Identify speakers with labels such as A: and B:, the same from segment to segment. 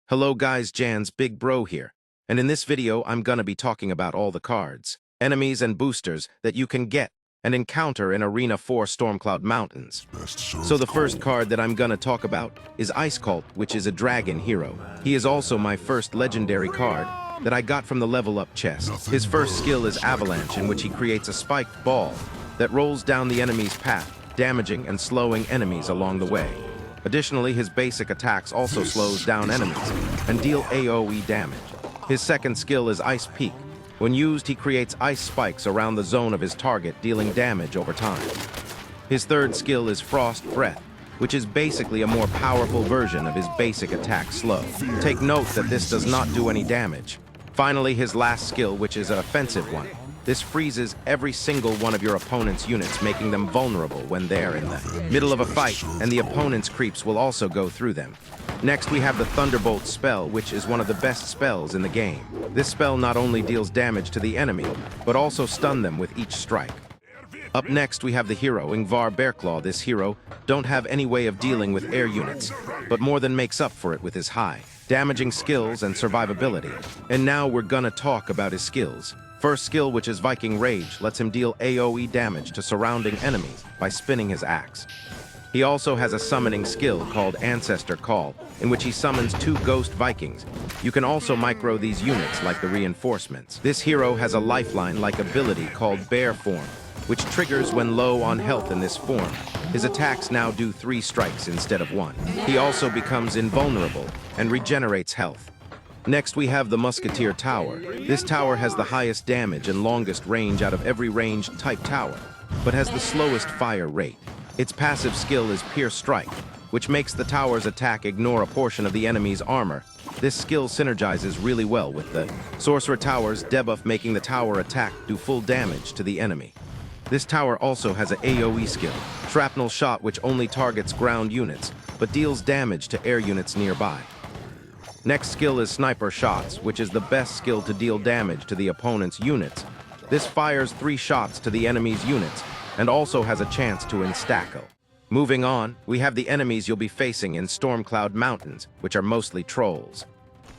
A: Hello guys, Jan's big bro here, and in this video I'm gonna be talking about all the cards, enemies and boosters that you can get and encounter in Arena 4 Stormcloud Mountains. So the first card that I'm gonna talk about is Ice Cult, which is a dragon hero. He is also my first legendary card that I got from the level up chest. His first skill is Avalanche, in which he creates a spiked ball that rolls down the enemy's path, damaging and slowing enemies along the way. Additionally, his basic attacks also slows down enemies and deal AoE damage. His second skill is Ice Peak. When used, he creates ice spikes around the zone of his target, dealing damage over time. His third skill is Frost Breath, which is basically a more powerful version of his basic attack Slow. Take note that this does not do any damage. Finally, his last skill, which is an offensive one. This freezes every single one of your opponent's units, making them vulnerable when they're in the middle of a fight, and the opponent's creeps will also go through them. Next, we have the Thunderbolt spell, which is one of the best spells in the game. This spell not only deals damage to the enemy, but also stun them with each strike. Up next, we have the hero, Ingvar Bearclaw. This hero don't have any way of dealing with air units, but more than makes up for it with his high damaging skills and survivability. And now we're gonna talk about his skills. First skill, which is Viking Rage, lets him deal AoE damage to surrounding enemies by spinning his axe. He also has a summoning skill called Ancestor Call, in which he summons 2 ghost Vikings. You can also micro these units like the reinforcements. This hero has a lifeline-like ability called Bear Form, which triggers when low on health in this form. His attacks now do 3 strikes instead of 1. He also becomes invulnerable and regenerates health. Next, we have the Musketeer Tower. This tower has the highest damage and longest range out of every ranged type tower, but has the slowest fire rate. Its passive skill is Pierce Strike, which makes the tower's attack ignore a portion of the enemy's armor. This skill synergizes really well with the Sorcerer Tower's debuff, making the tower attack do full damage to the enemy. This tower also has an AoE skill, Shrapnel Shot, which only targets ground units, but deals damage to air units nearby. Next skill is Sniper Shots, which is the best skill to deal damage to the opponent's units. This fires 3 shots to the enemy's units, and also has a chance to instackle. Moving on, we have the enemies you'll be facing in Stormcloud Mountains, which are mostly trolls.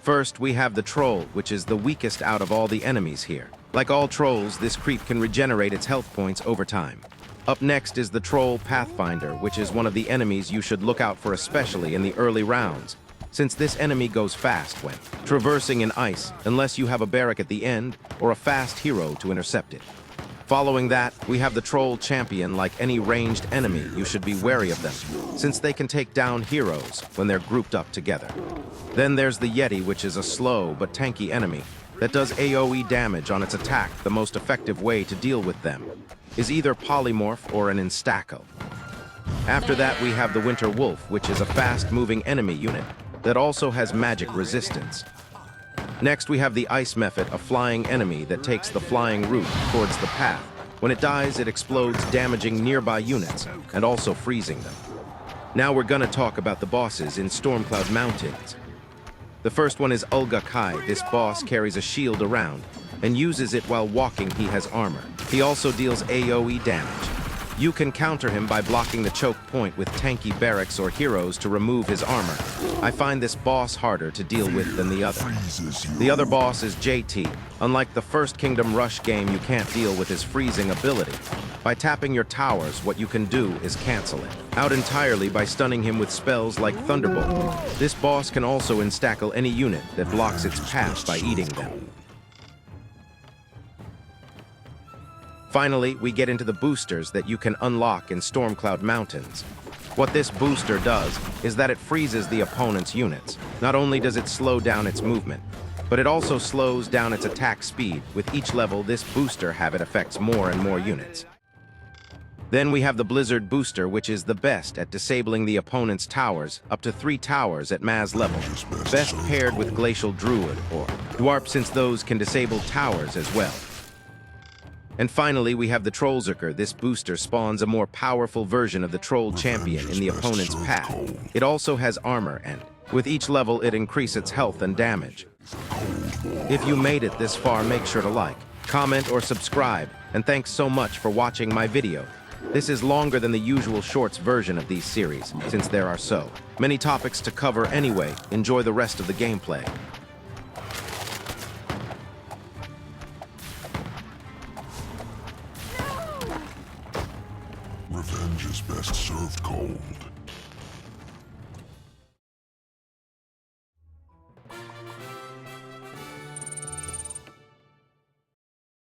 A: First, we have the Troll, which is the weakest out of all the enemies here. Like all trolls, this creep can regenerate its health points over time. Up next is the Troll Pathfinder, which is one of the enemies you should look out for, especially in the early rounds, since this enemy goes fast when traversing in ice, unless you have a barrack at the end or a fast hero to intercept it. Following that, we have the Troll Champion. Like any ranged enemy, you should be wary of them, since they can take down heroes when they're grouped up together. Then there's the Yeti, which is a slow but tanky enemy that does AoE damage on its attack. The most effective way to deal with them is either Polymorph or an Instackle. After that, we have the Winter Wolf, which is a fast-moving enemy unit that also has magic resistance. Next, we have the Ice Mephit, a flying enemy that takes the flying route towards the path. When it dies, it explodes, damaging nearby units and also freezing them. Now we're gonna talk about the bosses in Stormcloud Mountains. The first one is Ulga Kai. This boss carries a shield around and uses it while walking. He has armor. He also deals AoE damage. You can counter him by blocking the choke point with tanky barracks or heroes to remove his armor. I find this boss harder to deal with than the other. The other boss is JT. Unlike the first Kingdom Rush game, you can't deal with his freezing ability. By tapping your towers, what you can do is cancel it out entirely by stunning him with spells like Thunderbolt. This boss can also instackle any unit that blocks its path by eating them. Finally, we get into the boosters that you can unlock in Stormcloud Mountains. What this booster does is that it freezes the opponent's units. Not only does it slow down its movement, but it also slows down its attack speed. With each level, this booster habit affects more and more units. Then we have the Blizzard Booster, which is the best at disabling the opponent's towers, up to 3 towers at Maz level. Best paired with Glacial Druid or Dwarf, since those can disable towers as well. And finally, we have the Trollzerker. This booster spawns a more powerful version of the Troll Champion in the opponent's path. It also has armor, and with each level, it increases its health and damage. If you made it this far, make sure to like, comment, or subscribe. And thanks so much for watching my video. This is longer than the usual shorts version of these series, since there are so many topics to cover anyway. Enjoy the rest of the gameplay.
B: Revenge is best served cold.